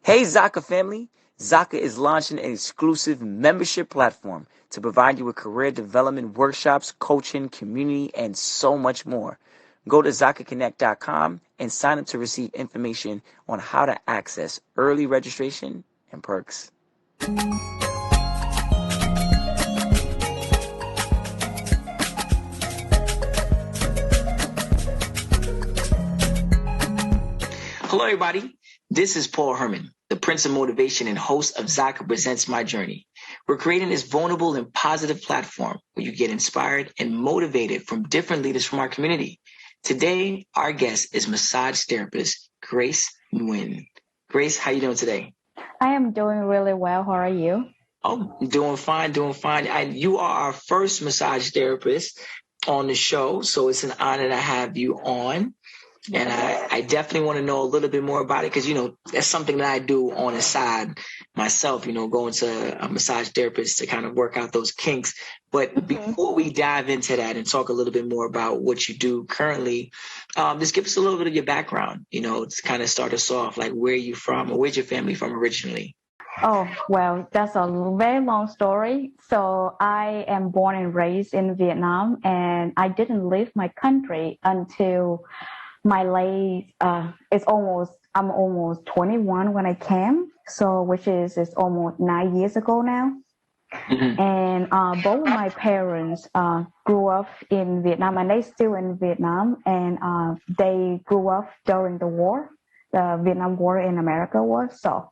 Hey Zaka family! Zaka is launching an exclusive membership platform to provide you with career development workshops, coaching, community, and so much more. Go to ZakaConnect.com and sign up to receive information on how to access early registration and perks. Hello, everybody. This is Paul Herman, the Prince of Motivation and host of Zaka Presents My Journey. We're creating this vulnerable and positive platform where you get inspired and motivated from different leaders from our community. Today, our guest is massage therapist Grace Nguyen. Grace, how you doing today? I am doing really well. How are you? Oh, doing fine. You are our first massage therapist on the show, so it's an honor to have you on. And I definitely want to know a little bit more about it because, that's something that I do on the side myself, going to a massage therapist to kind of work out those kinks. But before we dive into that and talk a little bit more about what you do currently, just give us a little bit of your background, to kind of start us off, like where you from or where's your family from originally? Oh, well, that's a very long story. So I am born and raised in Vietnam, and I didn't leave my country until my late, I'm almost 21 when I came. So, which is almost 9 years ago now. Mm-hmm. And both of my parents grew up in Vietnam, and they still in Vietnam. And they grew up during the war, the Vietnam War in America was. So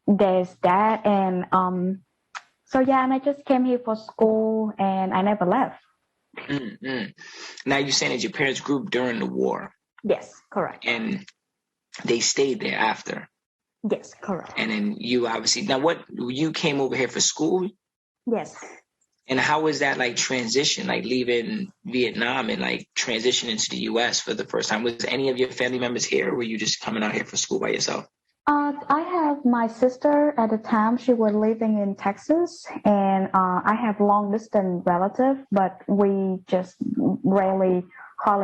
there's that. And and I just came here for school, and I never left. Mm-hmm. Now you're saying that your parents grew up during the war. Yes, correct. And they stayed there after. Yes, correct. And then you obviously, you came over here for school? Yes. And how was that like transition, like leaving Vietnam and like transitioning to the US for the first time? Was any of your family members here, or were you just coming out here for school by yourself? I have my sister at the time. She was living in Texas, and I have long distance relatives, but we just hardly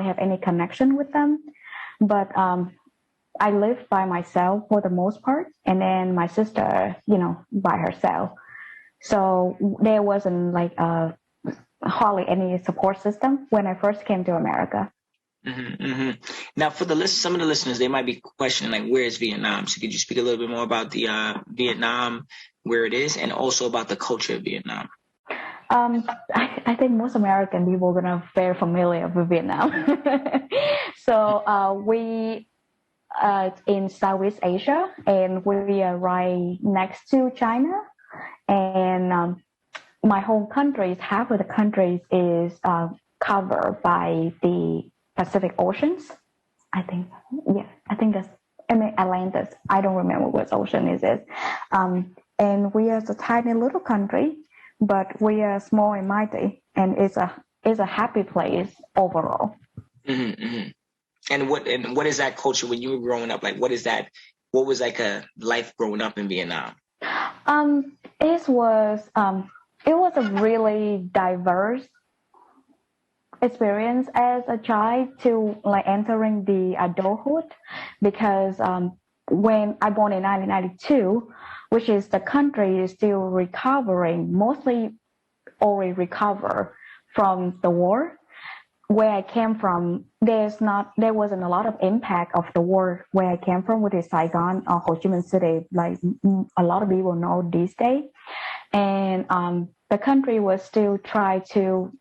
have any connection with them. But I live by myself for the most part, and then my sister, by herself. So there wasn't like hardly any support system when I first came to America. Mm-hmm, mm-hmm. Now, for some of the listeners, they might be questioning, like, where is Vietnam? So could you speak a little bit more about the Vietnam, where it is, and also about the culture of Vietnam? I think most American people are gonna very familiar with Vietnam. So we in Southeast Asia, and we are right next to China. And my home country, half of the country is covered by the Pacific Oceans. I think that's, Atlantis. I don't remember what ocean is it. And we are a tiny little country, but we are small and mighty, and it's a happy place overall. Mm-hmm, mm-hmm. And what is that culture when you were growing up? Like, what is that? What was like a life growing up in Vietnam? It was a really diverse experience as a child to like entering the adulthood, because when I born in 1992, which is the country is still recovering, mostly already recover from the war. Where I came from, there wasn't a lot of impact of the war where I came from, which is Saigon or Ho Chi Minh City, like a lot of people know these days. And the country was still trying to,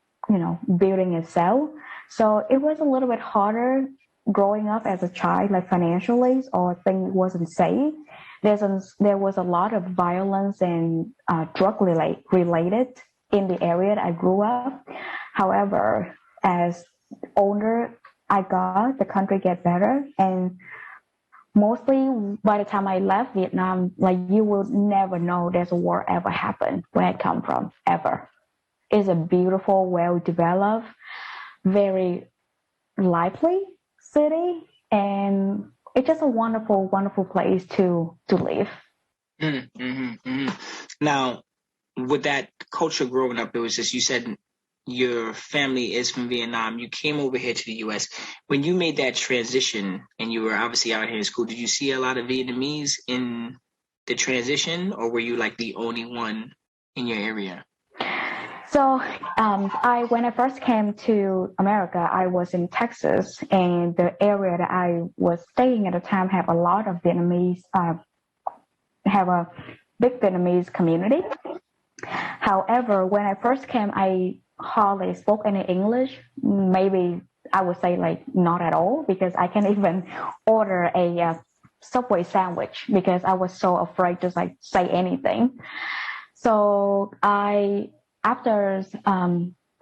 building itself. So it was a little bit harder growing up as a child, like financially, or things wasn't safe. There was a lot of violence and drug related in the area that I grew up. However, as older I got, the country get better, and mostly by the time I left Vietnam, like you will never know there's a war ever happened where I come from, ever. It's a beautiful, well-developed, very lively city, and it's just a wonderful, wonderful place to live. Mm-hmm, mm-hmm. Now, with that culture growing up, it was just, you said your family is from Vietnam. You came over here to the U.S. When you made that transition and you were obviously out here in school, did you see a lot of Vietnamese in the transition, or were you like the only one in your area? So when I first came to America, I was in Texas, and the area that I was staying at the time have a lot of Vietnamese, have a big Vietnamese community. However, when I first came, I hardly spoke any English. Maybe I would say like not at all, because I can't even order a Subway sandwich because I was so afraid to like say anything. So after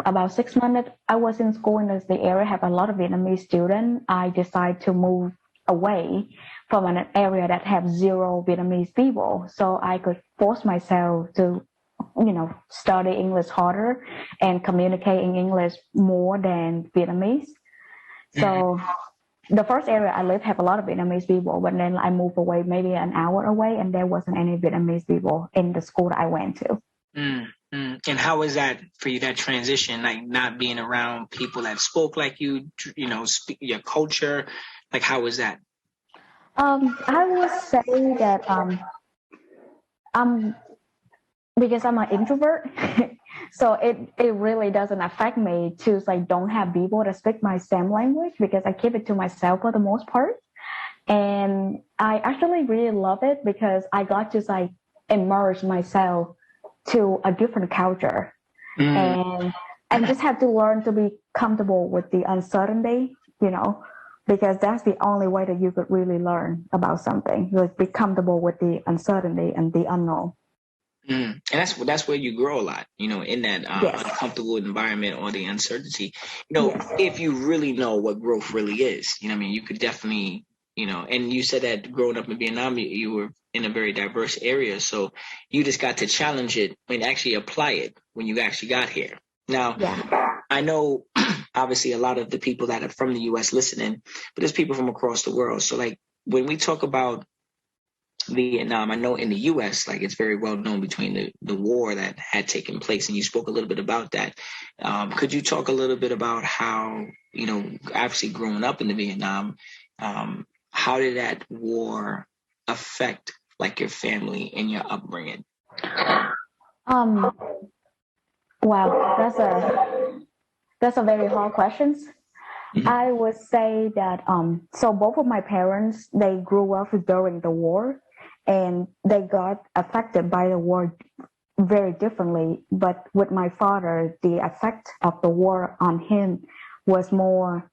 about 6 months, I was in school in the area have a lot of Vietnamese students. I decided to move away from an area that have zero Vietnamese people, so I could force myself to, study English harder and communicate in English more than Vietnamese. So the first area I lived have a lot of Vietnamese people, but then I moved away maybe an hour away, and there wasn't any Vietnamese people in the school that I went to. And how was that for you, that transition, like not being around people that spoke like you, speak your culture? Like, how was that? I would say that I'm because I'm an introvert, so it really doesn't affect me to like don't have people that speak my same language, because I keep it to myself for the most part. And I actually really love it because I got to like immerse myself to a different culture, and just have to learn to be comfortable with the uncertainty, because that's the only way that you could really learn about something. Like be comfortable with the uncertainty and the unknown. And that's where you grow a lot, in that Yes. uncomfortable environment or the uncertainty. Yes. If you really know what growth really is, you could definitely, and you said that growing up in Vietnam, you were in a very diverse area. So you just got to challenge it and actually apply it when you actually got here. Now, Yeah. I know obviously a lot of the people that are from the U.S. listening, but there's people from across the world. So like when we talk about Vietnam, I know in the U.S., like it's very well known between the war that had taken place, and you spoke a little bit about that. Could you talk a little bit about how, obviously growing up in the Vietnam, how did that war affect like your family and your upbringing? Wow, that's a very hard question. I would say that so both of my parents, they grew up during the war, and they got affected by the war very differently. But with my father, the effect of the war on him was more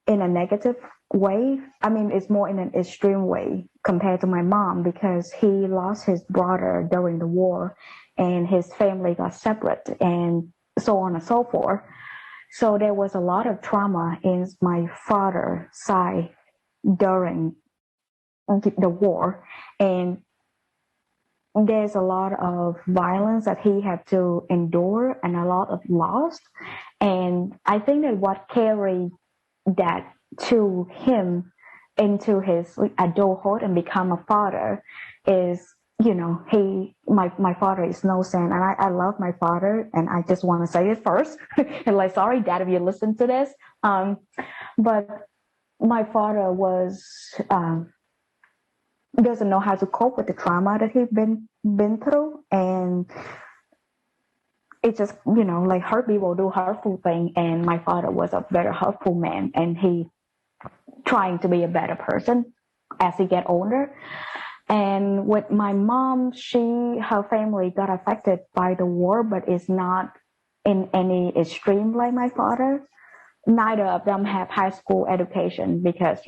in a negative way. I mean, it's more in an extreme way compared to my mom, because he lost his brother during the war and his family got separate and so on and so forth. So there was a lot of trauma in my father's side during the war, and there's a lot of violence that he had to endure and a lot of loss. And I think that what carried that to him into his adulthood and become a father is, my father is no saint, and I love my father, and I just want to say it first. And like, sorry, Dad, if you listen to this, but my father doesn't know how to cope with the trauma that he's been through, and it just like hurt people do hurtful thing, and my father was a very hurtful man, and he trying to be a better person as he get older. And with my mom, her family got affected by the war, but it's not in any extreme like my father. Neither of them have high school education because,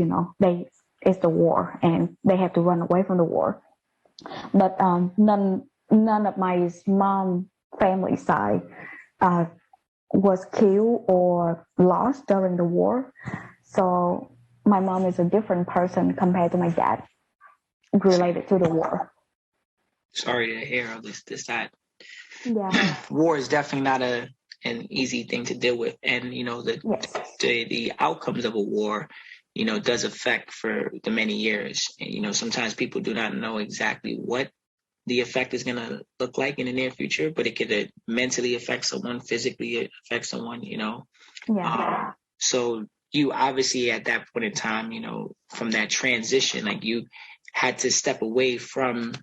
it's the war and they have to run away from the war. But none of my mom family side was killed or lost during the war. So my mom is a different person compared to my dad related to the war. Sorry to hear all this, that. Yeah. War is definitely not an easy thing to deal with. And, Yes. the outcomes of a war, does affect for the many years. And, sometimes people do not know exactly what the effect is going to look like in the near future, but it could mentally affect someone, physically affect someone, Yeah. So you obviously at that point in time, from that transition, like you had to step away from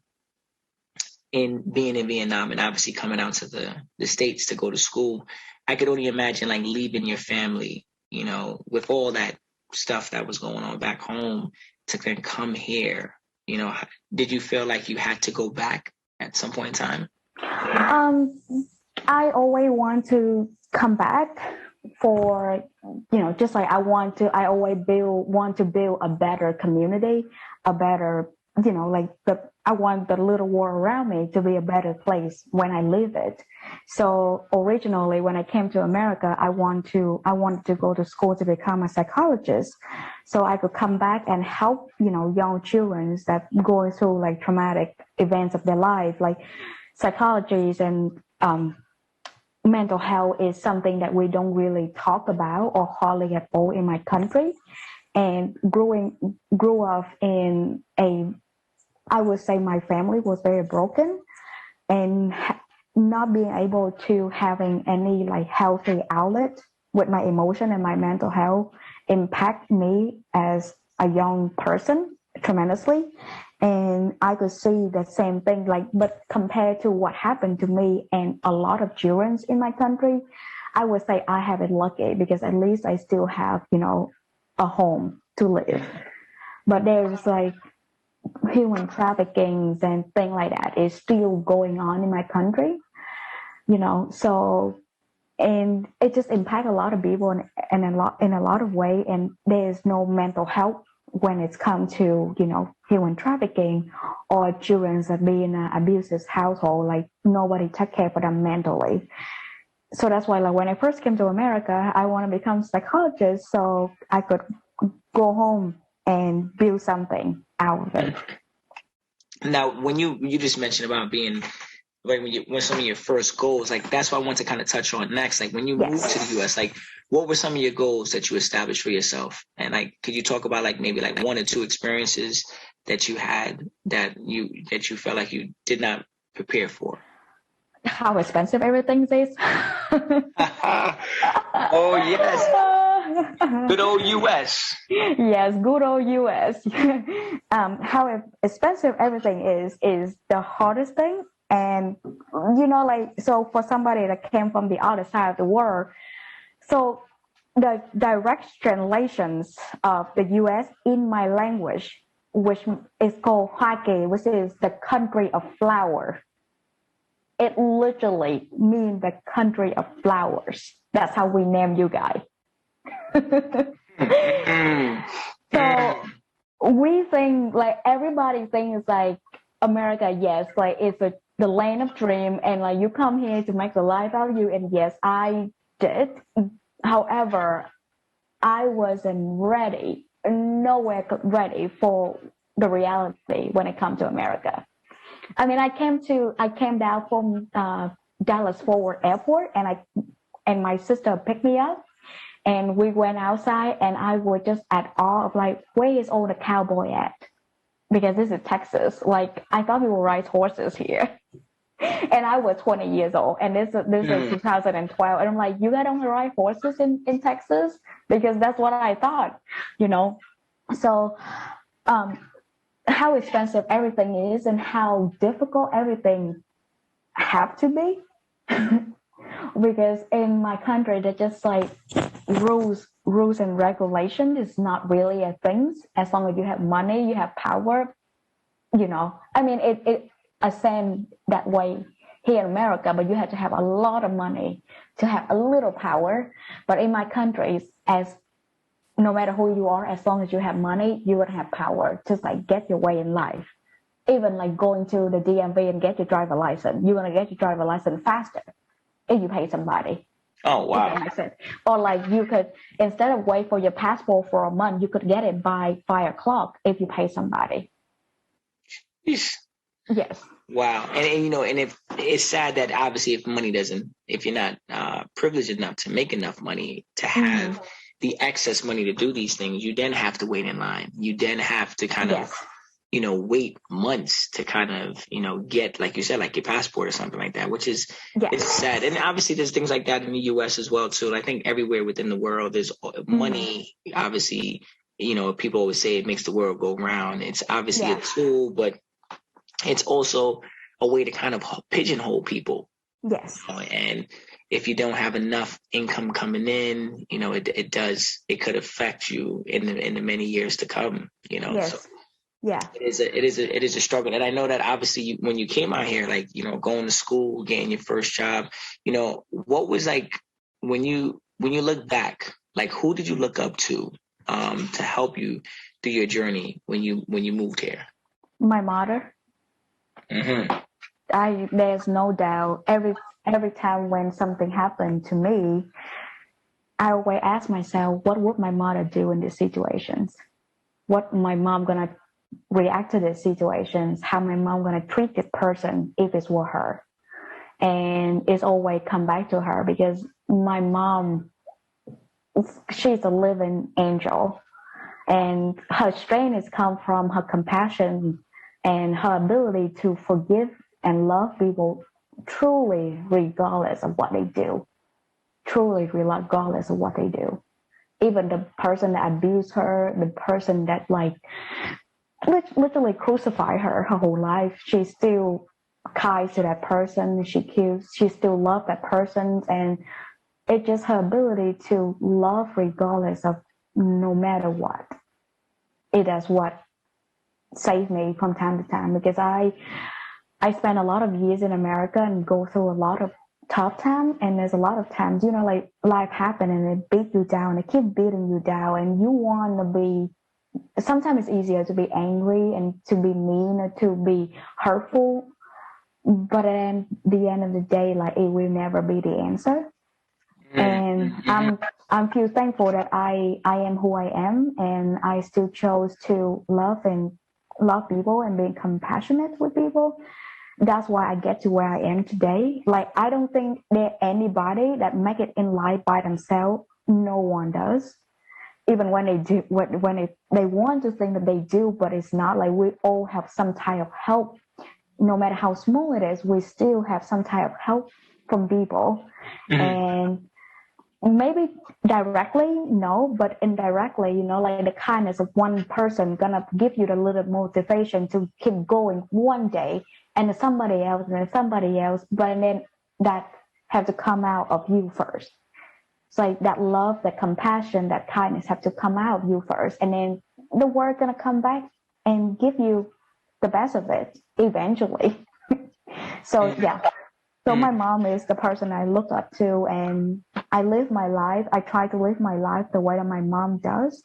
in being in Vietnam and obviously coming out to the States to go to school. I could only imagine like leaving your family, with all that stuff that was going on back home to then come here. Did you feel like you had to go back at some point in time? I always want to come back for, just like I always want to build a better community, a better, I want the little world around me to be a better place when I leave it. So originally when I came to America, I wanted to go to school to become a psychologist so I could come back and help, young children that going through like traumatic events of their life, like psychologies and, mental health is something that we don't really talk about or hardly at all in my country. And grew up in I would say my family was very broken and not being able to having any like healthy outlet with my emotion and my mental health impact me as a young person tremendously. And I could see the same thing, but compared to what happened to me and a lot of children in my country, I would say I have it lucky because at least I still have, a home to live. But there's like human trafficking and things like that is still going on in my country, so, and it just impacts a lot of people in a lot of way. And there's no mental health when it's come to, human trafficking or children that be in an abusive household, like nobody take care of them mentally. So that's why, like, when I first came to America, I want to become a psychologist so I could go home and build something out of it. Now, when you just mentioned about being, like, when some of your first goals, like, that's what I want to kind of touch on next. Like, when you moved to the U.S., like, what were some of your goals that you established for yourself? And, like, could you talk about, like, maybe, like, one or two experiences that you had that you felt like you did not prepare for? How expensive everything is. Oh, yes. Good old U.S. Yes, good old U.S. How expensive everything is the hardest thing. And, so for somebody that came from the other side of the world, so the direct translations of the U.S. in my language, which is called Hoa Kỳ, which is the country of flower. It literally means the country of flowers. That's how we name you guys. So we think, like, everybody thinks like America, yes, like it's the land of dream, and like you come here to make the life out of you. And yes, I did. However, I wasn't nowhere ready for the reality when it comes to America. I mean, I came down from Dallas Forward Airport, and my sister picked me up, and we went outside, and I was just at awe of like, where is all the cowboy at? Because this is Texas. Like, I thought people ride horses here. And I was 20 years old, and this is 2012, and I'm like, you guys don't ride horses in Texas? Because that's what I thought, So, how expensive everything is and how difficult everything have to be. Because in my country, they're just like rules and regulation is not really a thing. As long as you have money, you have power, I mean, it ascend that way here in America, but you have to have a lot of money to have a little power. But in my country, no matter who you are, as long as you have money, you would have power to like get your way in life. Even like going to the DMV and get your driver license, you're gonna get your driver license faster if you pay somebody. Oh wow! Or like you could, instead of wait for your passport for a month, you could get it by 5 o'clock if you pay somebody. Yes. Wow. And it's sad that obviously if you're not privileged enough to make enough money to have the excess money to do these things, you then have to wait in line. You then have to kind of wait months to kind of, get, like you said, like your passport or something like that, which is Yes. it's sad. And obviously there's things like that in the US as well too. And I think everywhere within the world there's money, obviously, people always say it makes the world go round. It's obviously a tool, but it's also a way to kind of pigeonhole people. Yes. And if you don't have enough income coming in, it could affect you in the many years to come, Yes. So yeah. it is a struggle. And I know that obviously when you came out here, like, going to school, getting your first job, what was like when you look back, like who did you look up to help you through your journey when you moved here? My mother. There's no doubt. Every time when something happened to me, I always ask myself, what would my mother do in these situations? What my mom gonna react to these situations? How my mom gonna treat this person if it were her? And it's always come back to her, because my mom, she's a living angel, and her strength has come from her compassion and her ability to forgive and love people truly, regardless of what they do. Truly, regardless of what they do. Even the person that abused her, the person that literally crucified her whole life, she still kind to that person. She still loves that person, and it's just her ability to love regardless of no matter what. It is what saved me from time to time, because I spent a lot of years in America and go through a lot of tough time, and there's a lot of times, like life happen and it beat you down, it keep beating you down, and you want to be, sometimes it's easier to be angry and to be mean or to be hurtful, but at the end of the day, like, it will never be the answer. And I'm feel thankful that I am who I am, and I still chose to love people and being compassionate with people. That's why I get to where I am today. Like, I don't think there's anybody that make it in life by themselves. No one does. Even when they do, they want to think that they do, but it's not. Like, we all have some type of help. No matter how small it is, we still have some type of help from people. And maybe directly, no, but indirectly, like the kindness of one person gonna give you the little motivation to keep going one day, and somebody else, but then that have to come out of you first. It's like that love, that compassion, that kindness have to come out of you first, and then the world gonna come back and give you the best of it eventually. So my mom is the person I look up to, and I live my life. I try to live my life the way that my mom does.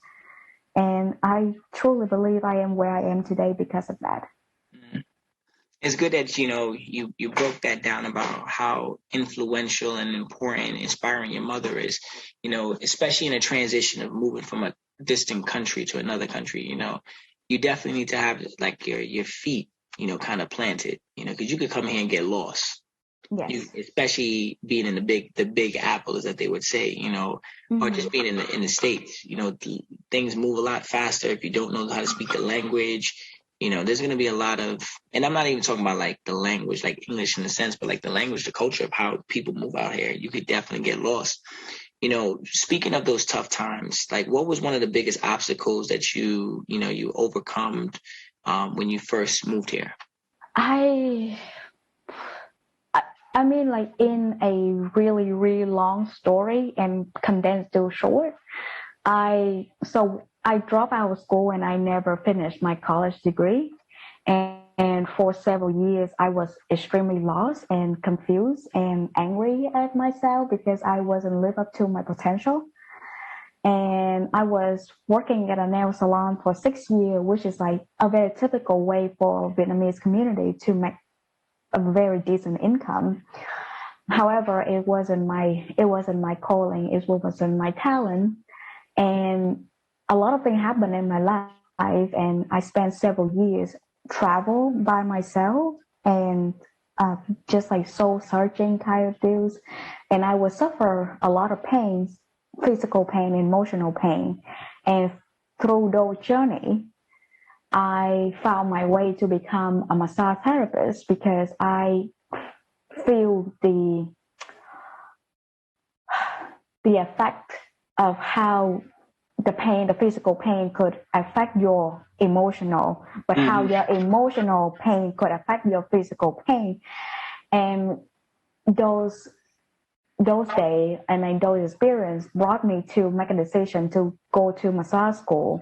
And I truly believe I am where I am today because of that. It's good that, you broke that down about how influential and important, inspiring your mother is, especially in a transition of moving from a distant country to another country. You definitely need to have like your feet, kind of planted, because you could come here and get lost. Yes. Especially being in the big apple, as that they would say, or just being in the States, things move a lot faster if you don't know how to speak the language. There's going to be a lot of, and I'm not even talking about like the language, like English in a sense, but like the language, the culture of how people move out here. You could definitely get lost. Speaking of those tough times, like what was one of the biggest obstacles that you overcome when you first moved here? I mean, like, in a really, really long story and condensed to short, I dropped out of school and I never finished my college degree. And for several years, I was extremely lost and confused and angry at myself because I wasn't live up to my potential. And I was working at a nail salon for 6 years, which is like a very typical way for Vietnamese community to make a very decent income. However, it wasn't my calling. It wasn't my talent. And a lot of things happened in my life, and I spent several years travel by myself and just like soul searching kind of deals. And I would suffer a lot of pain, physical pain, emotional pain. And through those journey, I found my way to become a massage therapist because I feel the effect of how the pain, the physical pain could affect your emotional, but how your emotional pain could affect your physical pain. And those days and like those experience brought me to make a decision to go to massage school.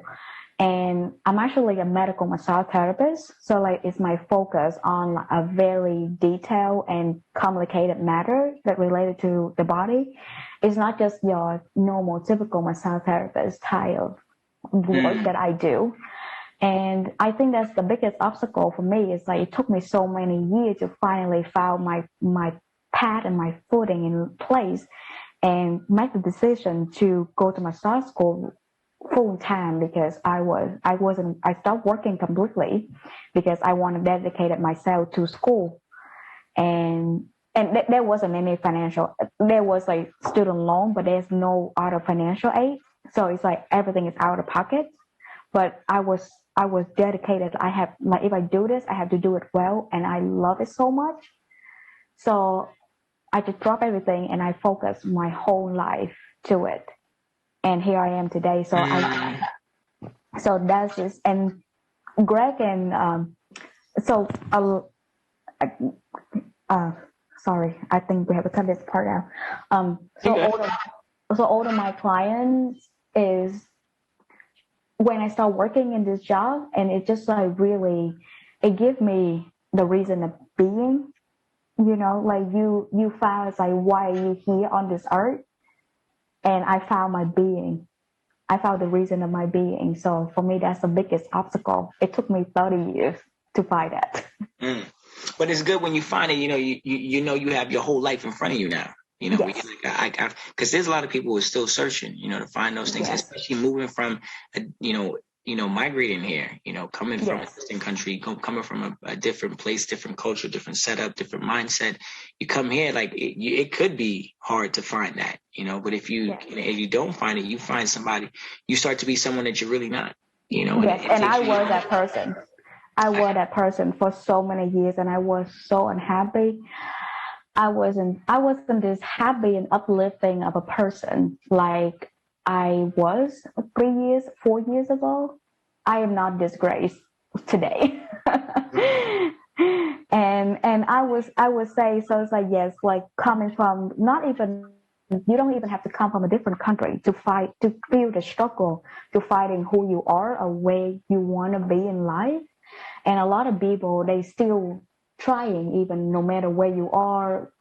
And I'm actually a medical massage therapist. So like it's my focus on a very detailed and complicated matter that related to the body. It's not just your normal typical massage therapist type of work that I do. And I think that's the biggest obstacle for me. Is like it took me so many years to finally find my path and my footing in place and make the decision to go to massage school full time because I stopped working completely because I want to dedicate myself to school. And there wasn't any financial, there was like student loan, but there's no other financial aid. So it's like everything is out of pocket. But I was dedicated. I have like, if I do this, I have to do it well. And I love it so much. So I just dropped everything and I focused my whole life to it. And here I am today. So so that's just, and Greg and sorry, I think we have to cut this part out. So all of my clients is when I start working in this job, and it just like really, it gives me the reason of being. You know, like you found it's like why are you here on this earth? And I found my being. I found the reason of my being. So for me, that's the biggest obstacle. It took me 30 years to find that. But it's good when you find it. You know, you know you have your whole life in front of you now. You know, Yes. because there's a lot of people who are still searching. You know, to find those things, Yes. especially moving from, migrating here. You know, coming from a Yes. distant country, coming from a different place, different culture, different setup, different mindset. You come here, like it could be hard to find that. You know, but if you don't find it, you find somebody. You start to be someone that you're really not. You know, Yes, and I was that person. I was that person for so many years, and I was so unhappy. I wasn't this happy and uplifting of a person like I was 4 years ago. I am not disgraced today. and I would say so. It's like yes, like coming from not even, you don't even have to come from a different country to feel the struggle to fighting who you are or where you want to be in life. And a lot of people, they still trying, even no matter where you are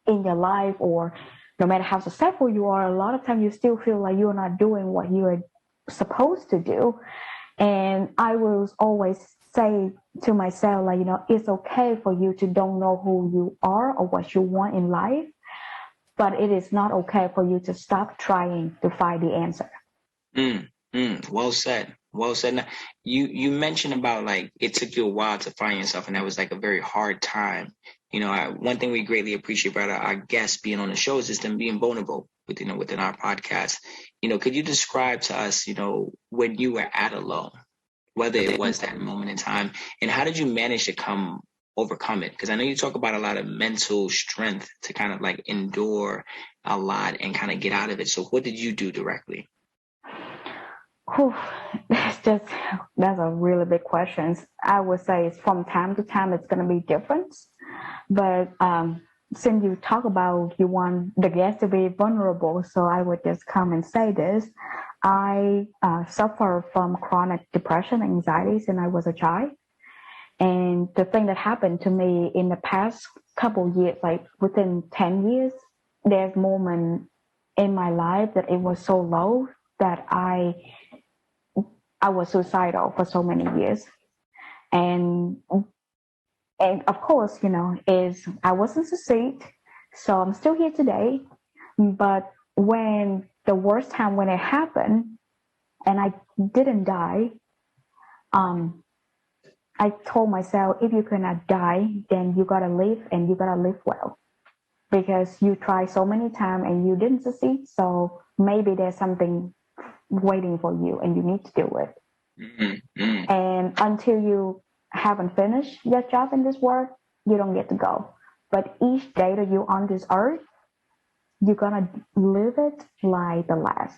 in your life or no matter how successful you are, a lot of times you still feel like you're not doing what you are supposed to do. And I will always say to myself, like, it's okay for you to don't know who you are or what you want in life, but it is not okay for you to stop trying to find the answer. Well said. Well said. Now, you mentioned about like it took you a while to find yourself, and that was like a very hard time. You know, one thing we greatly appreciate about our guests being on the show is just them being vulnerable within our podcast. You know, could you describe to us, when you were at a low, whether it was that moment in time, and how did you manage to overcome it? Because I know you talk about a lot of mental strength to kind of like endure a lot and kind of get out of it. So what did you do directly? Whew, that's a really big question. I would say from time to time it's going to be different, but since you talk about you want the guest to be vulnerable, so I would just come and say this. I suffer from chronic depression, anxiety since I was a child. And the thing that happened to me in the past couple years, like within 10 years, there's moment in my life that it was so low that I was suicidal for so many years. And of course, is I wasn't succeed. So I'm still here today. But when the worst time when it happened and I didn't die, I told myself, if you cannot die, then you gotta live and you gotta live well. Because you tried so many times and you didn't succeed. So maybe there's something waiting for you and you need to do it. And until you haven't finished your job in this world, you don't get to go. But each day that you're on this earth, you're gonna live it like the last.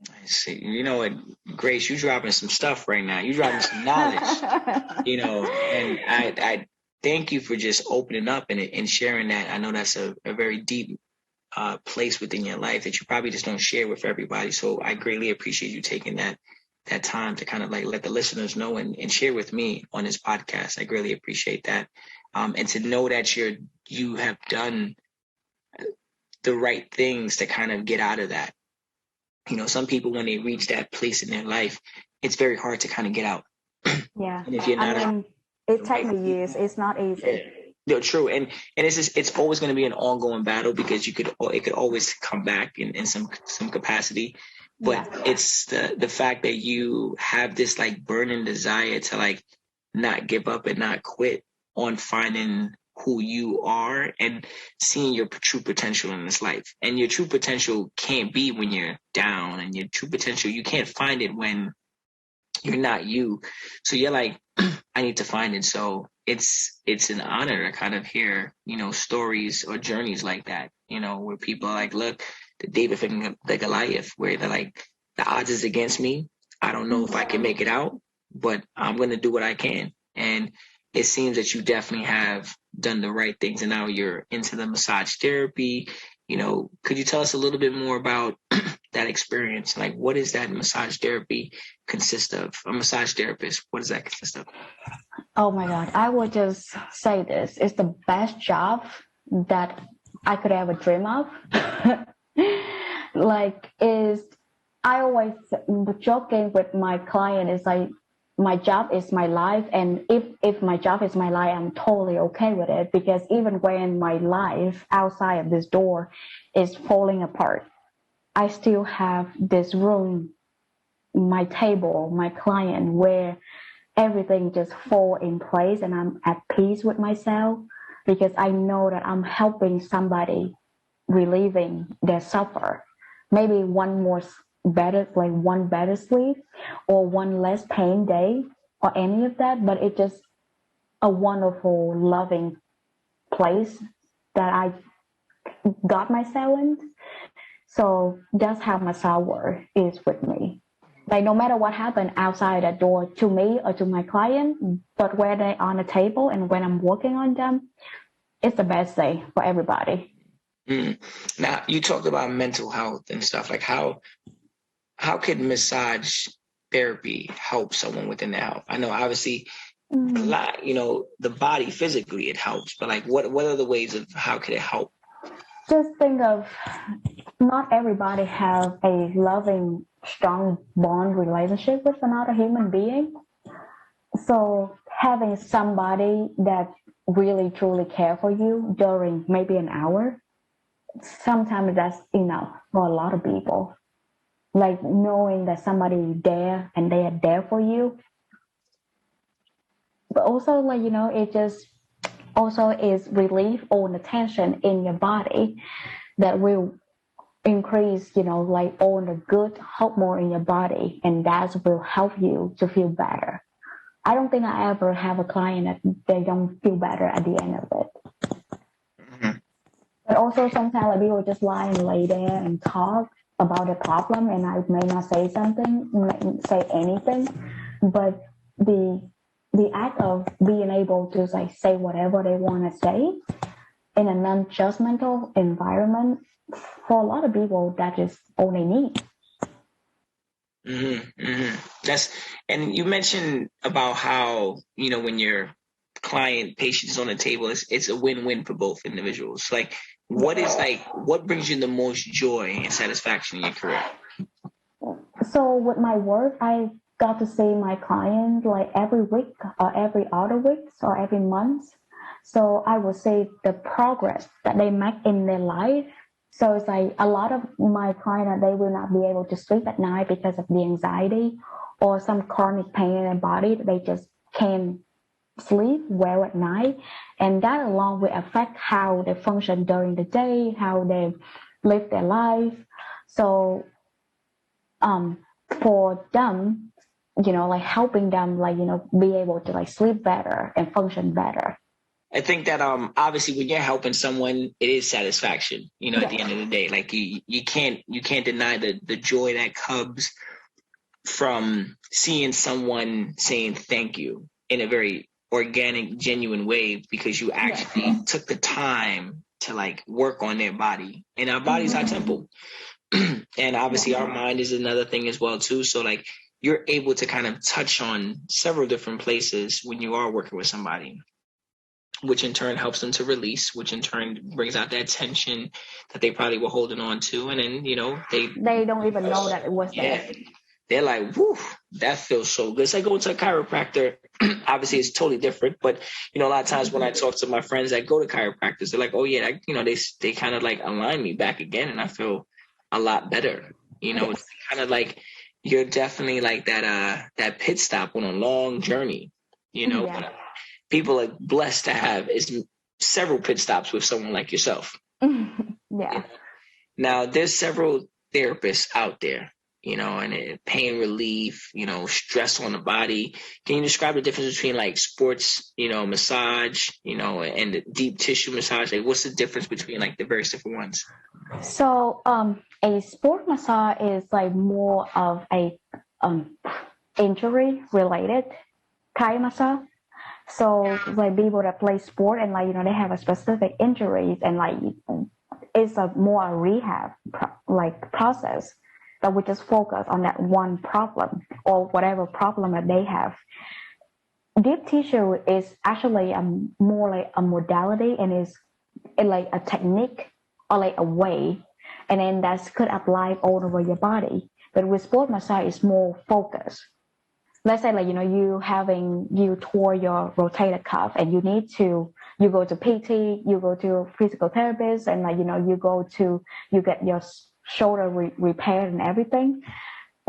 I see. You know what, Grace, you dropping some stuff right now. You dropping some knowledge, and I thank you for just opening up and sharing that. I know that's a very deep place within your life that you probably just don't share with everybody. So I greatly appreciate you taking that time to kind of like let the listeners know and share with me on this podcast. I greatly appreciate that. And to know that you have done the right things to kind of get out of that. Some people, when they reach that place in their life, it's very hard to kind of get out. Yeah. And if you're not, it takes me years. It's not easy. Yeah, true. And it's always going to be an ongoing battle because it could always come back in some capacity. But it's the fact that you have this like burning desire to like not give up and not quit on finding who you are and seeing your true potential in this life. And your true potential can't be when you're down, and your true potential, you can't find it when you're not you. So you're like, I need to find it. So it's an honor to kind of hear, stories or journeys like that, where people are like, look, the David and the Goliath, where they're like, the odds is against me. I don't know if I can make it out, but I'm going to do what I can. And it seems that you definitely have done the right things, and now you're into the massage therapy. Could you tell us a little bit more about that experience? Like, what does that massage therapy consist of? A massage therapist, what does that consist of? Oh my God, I would just say this. It's the best job that I could ever dream of. I always joking with my client is like, my job is my life, and if my job is my life, I'm totally okay with it, because even when my life outside of this door is falling apart, I still have this room, my table, my client, where everything just fall in place and I'm at peace with myself, because I know that I'm helping somebody relieving their suffer. Maybe one better sleep or one less pain day or any of that, but it's just a wonderful, loving place that I got myself in. So that's how massage work is with me. Like, no matter what happened outside that door to me or to my client, but when they're on the table and when I'm working on them, it's the best day for everybody. Now, you talked about mental health and stuff. Like, how could massage therapy help someone within their health? I know obviously a lot, the body physically it helps, but like what are the ways of how could it help? Just think of, not everybody have a loving, strong bond relationship with another human being. So having somebody that really truly care for you during maybe an hour, sometimes that's enough for a lot of people. Like knowing that somebody is there and they are there for you. But also, like, it just also is relief on the tension in your body that will increase, like all the good hormone in your body, and that will help you to feel better. I don't think I ever have a client that they don't feel better at the end of it. Mm-hmm. But also sometimes like, people just lie and lay there and talk about the problem, and I may not say say anything, but the act of being able to like say whatever they want to say in a non-judgmental environment, for a lot of people, that is all they need. And you mentioned about how, when your patient is on the table, it's a win-win for both individuals. Like, what brings you the most joy and satisfaction in your career? So with my work, I got to see my client like every week or every other week or every month. So I would say the progress that they make in their life. So it's like a lot of my clients, they will not be able to sleep at night because of the anxiety or some chronic pain in their body. They just can't sleep well at night. And that alone will affect how they function during the day, how they live their life. So for them, like helping them, like, be able to like sleep better and function better. I think that obviously when you're helping someone, it is satisfaction, at the end of the day. Like you can't deny the joy that comes from seeing someone saying thank you in a very organic, genuine way, because you actually took the time to like work on their body. And our body's our temple. And obviously our mind is another thing as well too. So like you're able to kind of touch on several different places when you are working with somebody, which in turn helps them to release, which in turn brings out that tension that they probably were holding on to. And then, they don't even know that it was there. They're like, whoo, that feels so good. It's like going to a chiropractor. Obviously, it's totally different. But, a lot of times when I talk to my friends that go to chiropractors, they're like, oh, yeah, they kind of like align me back again. And I feel a lot better. It's kind of like you're definitely like that pit stop on a long journey, But people are blessed to have several pit stops with someone like yourself. Now, there's several therapists out there, and pain relief, stress on the body. Can you describe the difference between like sports, massage, and the deep tissue massage? Like, what's the difference between like the various different ones? So, a sport massage is like more of a injury related kind of massage. So like people that play sport and like, they have a specific injuries, and like it's a more rehab process that we just focus on that one problem or whatever problem that they have. Deep tissue is actually more like a modality, and is like a technique or like a way, and then that could apply all over your body. But with sport massage, it's more focused. Let's say like, you tore your rotator cuff, and you go to PT, you go to physical therapist, and like, you get your shoulder repaired and everything.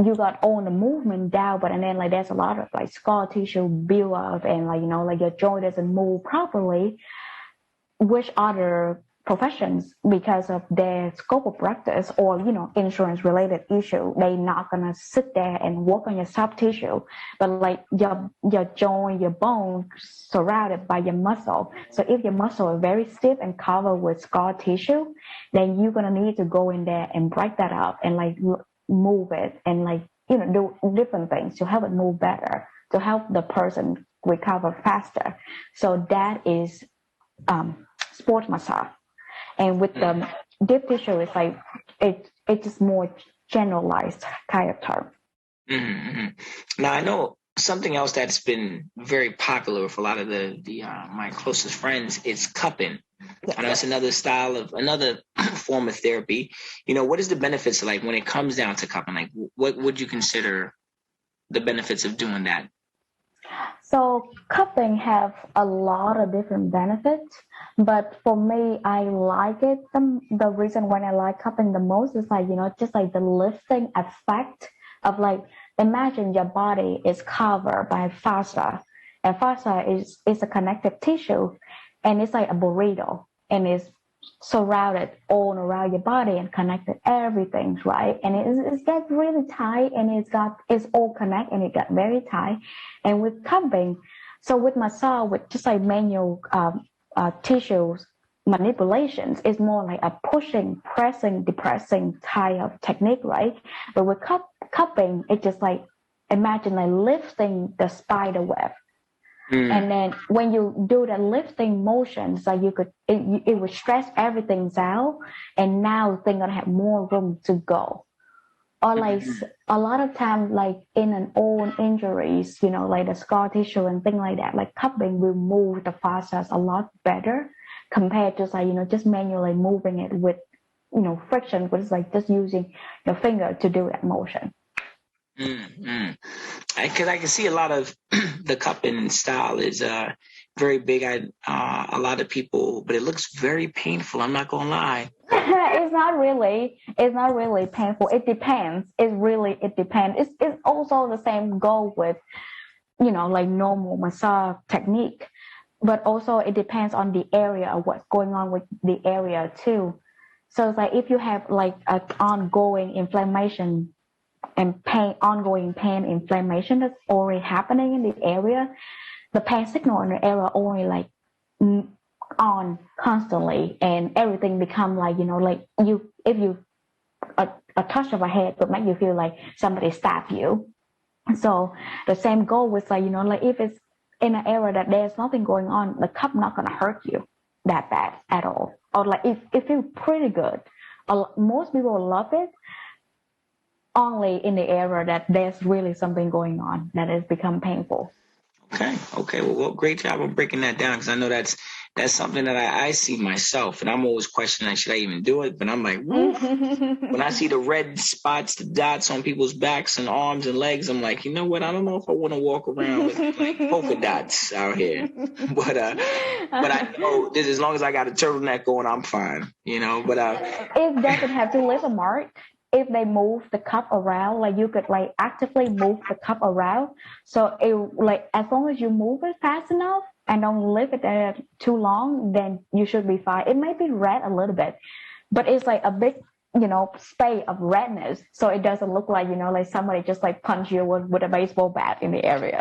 You got all the movement down, but and then like there's a lot of like scar tissue build up, and like, like your joint doesn't move properly. Which other professions, because of their scope of practice or insurance related issue, they're not gonna sit there and work on your soft tissue, but like your joint, your bone surrounded by your muscle. So if your muscle is very stiff and covered with scar tissue, then you're gonna need to go in there and break that up and like move it, and like do different things to help it move better, to help the person recover faster. So that is sports massage. And with the deep tissue, it's like it's just more generalized kind of term. Mm-hmm. Now I know something else that's been very popular with a lot of my closest friends is cupping. I know it's another form of therapy. What is the benefits like when it comes down to cupping? Like, what would you consider the benefits of doing that? So cupping have a lot of different benefits, but for me, I like it. The reason why I like cupping the most is like, just like the lifting effect of like, imagine your body is covered by fascia, and fascia is a connective tissue, and it's like a burrito, and it's surrounded all around your body and connected everything, right? And it gets really tight, and it's all connect, and it got very tight. And with cupping, so with massage, with just like manual tissues manipulations, it's more like a pushing, pressing, depressing type of technique, right? But with cupping, it's just like, imagine like lifting the spider web. And then when you do the lifting motions, like it would stretch everything out, and now they're gonna have more room to go. Or like a lot of times, like in an old injuries, like the scar tissue and things like that, like cupping will move the fascias a lot better compared to like, just manually moving it with, friction, which is like just using your finger to do that motion. Mm-hmm. Because I can see a lot of the cupping style is very big. A lot of people, but it looks very painful. I'm not gonna lie. It's not really painful. It depends. It depends. It's also the same goal with, like normal massage technique, but also it depends on the area of what's going on with the area too. So it's like if you have like an ongoing inflammation and pain, ongoing pain, inflammation that's already happening in the area, the pain signal in the area only like on constantly, and everything become like, like if you a touch of a head would make you feel like somebody stabbed you. So the same goal was like, like if it's in an area that there's nothing going on, the cup not gonna hurt you that bad at all, or like it feels pretty good. Most people love it only in the area that there's really something going on that has become painful. Okay. Well, great job of breaking that down, because I know that's something that I see myself, and I'm always questioning, should I even do it? But I'm like, when I see the red spots, the dots on people's backs and arms and legs, I'm like, you know what? I don't know if I want to walk around with like polka dots out here. But I know this, as long as I got a turtleneck on, I'm fine. But it doesn't have to leave a mark. If they move the cup around, like you could like actively move the cup around. So it like as long as you move it fast enough and don't leave it there too long, then you should be fine. It might be red a little bit, but it's like a big, spray of redness. So it doesn't look like, like somebody just like punch you with a baseball bat in the area.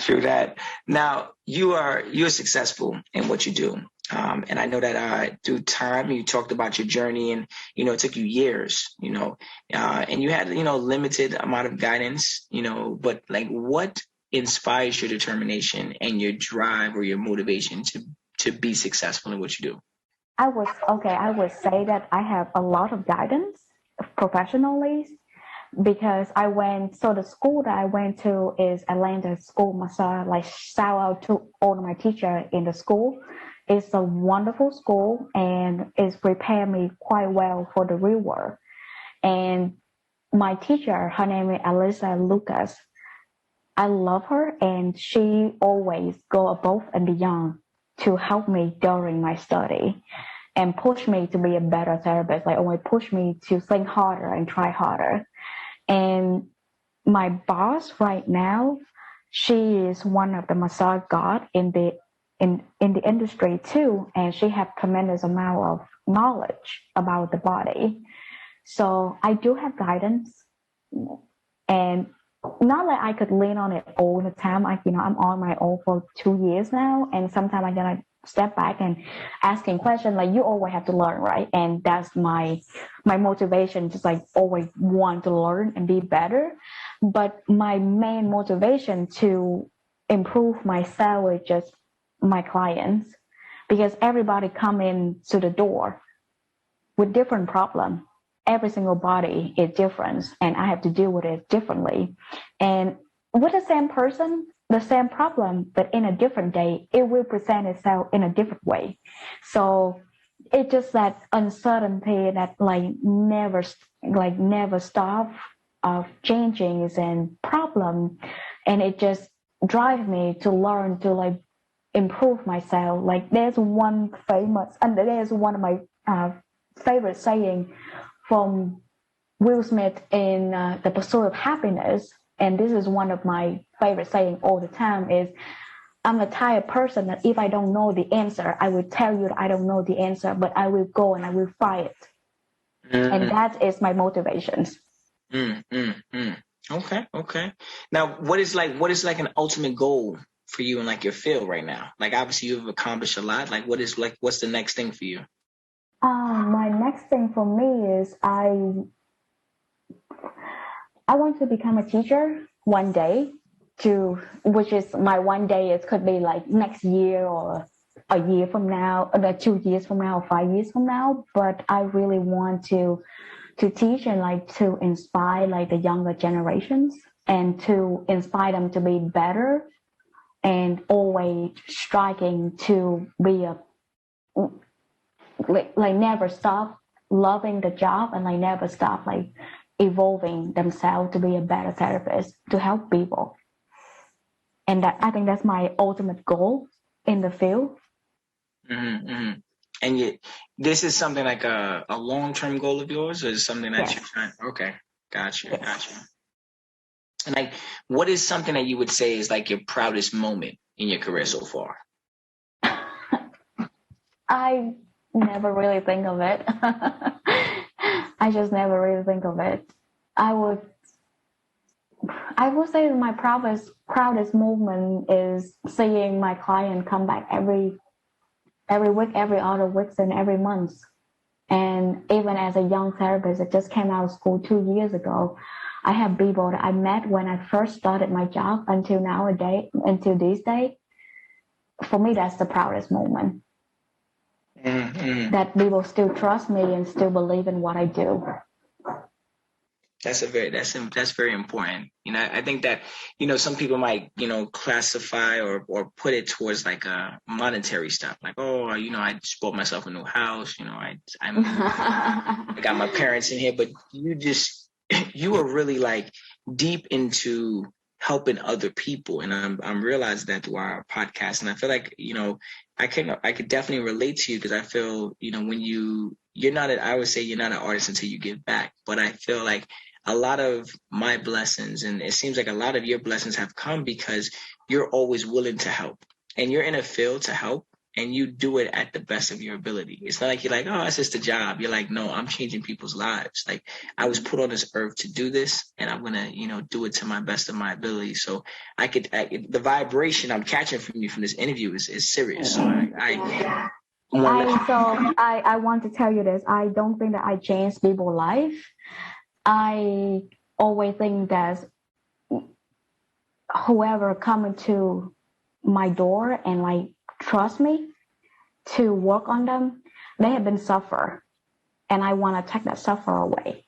True that. Now you're successful in what you do. And I know that through time, you talked about your journey, and it took you years, and you had limited amount of guidance, but like, what inspires your determination and your drive or your motivation to be successful in what you do? I would say that I have a lot of guidance professionally, because the school that I went to is Atlanta School Massage. Like, shout out to all of my teachers in the school. It's a wonderful school, and it's prepared me quite well for the real world. And my teacher, her name is Alyssa Lucas. I love her, and she always go above and beyond to help me during my study and push me to be a better therapist. Like, always push me to think harder and try harder. And my boss right now, she is one of the massage god in the industry too, and she have tremendous amount of knowledge about the body. So I do have guidance, and not that I could lean on it all the time. I'm on my own for 2 years now, and sometimes I'm gonna step back and asking questions. Like, you always have to learn, right? And that's my motivation, just like always want to learn and be better. But my main motivation to improve myself is just my clients, because everybody come in to the door with different problem. Every single body is different, and I have to deal with it differently. And with the same person, the same problem, but in a different day, it will present itself in a different way. So it's just that uncertainty that never stop of changes and problem, and it just drives me to learn to improve myself. Like, there's one of my favorite saying from Will Smith in The Pursuit of Happiness, and this is one of my favorite saying all the time, is, I'm the type of person that if I don't know the answer, I will tell you that I don't know the answer, but I will go and I will find it. Mm-hmm. And that is my motivations. Okay. Now, what is an ultimate goal for you in your field right now? Like, obviously you've accomplished a lot. Like, what's the next thing for you? My next thing for me is I want to become a teacher one day, which is my one day. It could be like next year or a year from now, or 2 years from now, or 5 years from now. But I really want to teach and to inspire the younger generations, and to inspire them to be better, and always striking to be never stop loving the job, and never stop evolving themselves to be a better therapist to help people. And I think that's my ultimate goal in the field. Mm-hmm. And this is something like a long-term goal of yours, or is it something that you're trying? Okay, gotcha. And what is something that you would say is your proudest moment in your career so far? I never really think of it. I just never really think of it. I would say my proudest moment is seeing my client come back every week, every other week, and every month. And even as a young therapist, I just came out of school 2 years ago. I have people that I met when I first started my job until this day. For me, that's the proudest moment. Mm-hmm. That people still trust me and still believe in what I do. That's very important. I think that, some people might, classify or put it towards like a monetary stuff. Like, oh, I just bought myself a new house. I got my parents in here, but you are really like deep into helping other people. And I'm realizing that through our podcast. And I feel like, I could definitely relate to you because I feel, when I would say you're not an artist until you give back. But I feel like a lot of my blessings, and it seems like a lot of your blessings have come because you're always willing to help and you're in a field to help and you do it at the best of your ability. It's not like you're like, oh, it's just a job. You're like, no, I'm changing people's lives. Like I was put on this earth to do this and I'm going to, do it to my best of my ability. So the vibration I'm catching from you from this interview is serious. So I want to tell you this. I don't think that I changed people's life. I always think that whoever coming to my door and like trust me to work on them, they have been suffer, and I want to take that suffer away.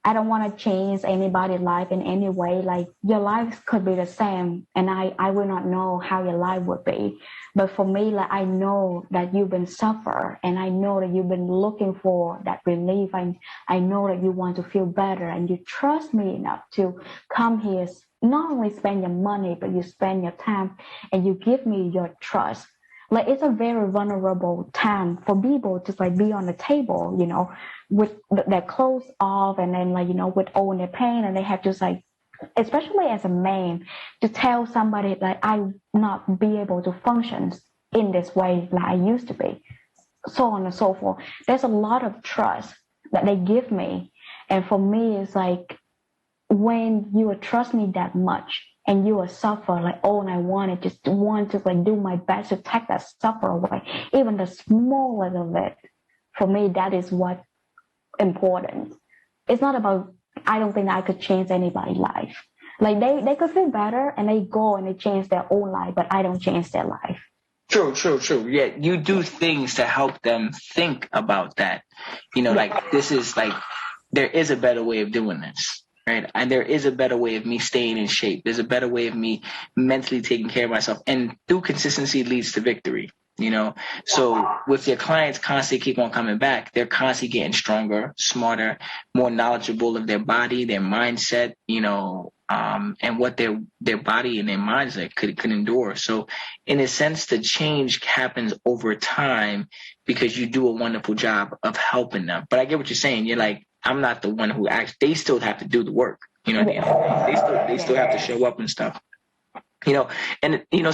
I don't want to change anybody's life in any way. Like your life could be the same, and I will not know how your life would be. But for me, like I know that you've been suffer, and I know that you've been looking for that relief. I know that you want to feel better, and you trust me enough to come here. Not only spend your money, but you spend your time, and you give me your trust. Like it's a very vulnerable time for people to like be on the table, with their clothes off and then like, with all their pain, and they have to like, especially as a man, to tell somebody like I not be able to function in this way like I used to be, so on and so forth. There's a lot of trust that they give me. And for me, it's like when you trust me that much, and you will suffer like, oh, and I want to like do my best to take that suffer away, even the smallest of it. For me, that is what important. It's not about, I don't think I could change anybody's life. Like they could feel better and they go and they change their own life, but I don't change their life. True. Yeah, you do things to help them think about that. Like this is like, there is a better way of doing this. Right. And there is a better way of me staying in shape. There's a better way of me mentally taking care of myself. And through consistency leads to victory, So with your clients constantly keep on coming back, they're constantly getting stronger, smarter, more knowledgeable of their body, their mindset, and what their body and their minds could endure. So in a sense, the change happens over time because you do a wonderful job of helping them. But I get what you're saying. You're like, I'm not the one who acts. They still have to do the work. They still have to show up and stuff. And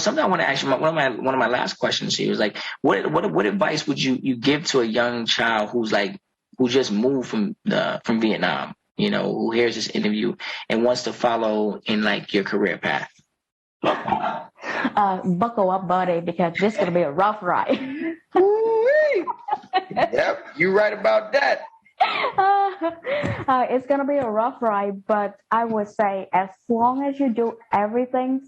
something I want to ask you. One of my last questions here is like, what advice would you give to a young child who just moved from Vietnam, who hears this interview and wants to follow in like your career path? Buckle up, buddy, because this is gonna be a rough ride. Yep, you're right about that. It's gonna be a rough ride, but I would say as long as you do everything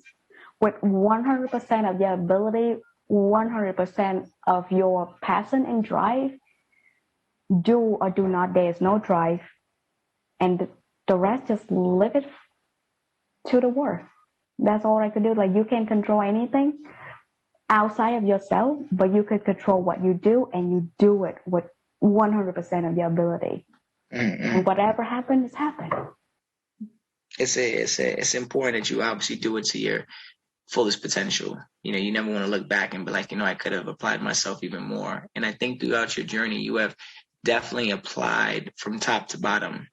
with 100% of your ability, 100% of your passion and drive, do or do not, there is no drive, and the rest just leave it to the world. That's all I could do. Like you can't control anything outside of yourself, but you could control what you do, and you do it with 100% of your ability. Mm-hmm. Whatever happens, happened. It's important that you obviously do it to your fullest potential. You never want to look back and be like, I could have applied myself even more. And I think throughout your journey, you have definitely applied from top to bottom.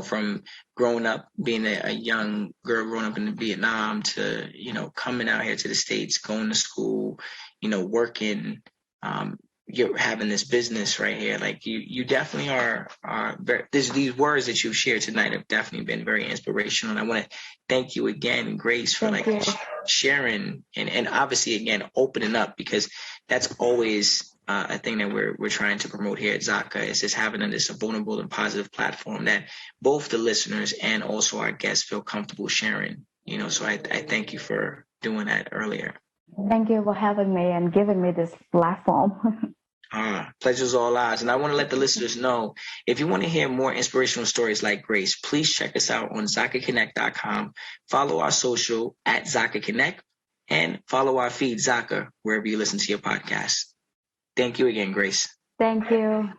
From growing up, being a young girl growing up in Vietnam to, coming out here to the States, going to school, working, you're having this business right here. Like you definitely are very, these words that you've shared tonight have definitely been very inspirational. And I want to thank you again, Grace, for sharing and obviously again, opening up, because that's always a thing that we're trying to promote here at Zaka, is just having this vulnerable and positive platform that both the listeners and also our guests feel comfortable sharing, so I thank you for doing that earlier. Thank you for having me and giving me this platform. Pleasure's all ours. And I want to let the listeners know, if you want to hear more inspirational stories like Grace, please check us out on ZakaConnect.com. Follow our social at Zaka Connect and follow our feed, Zaka, wherever you listen to your podcast. Thank you again, Grace. Thank you.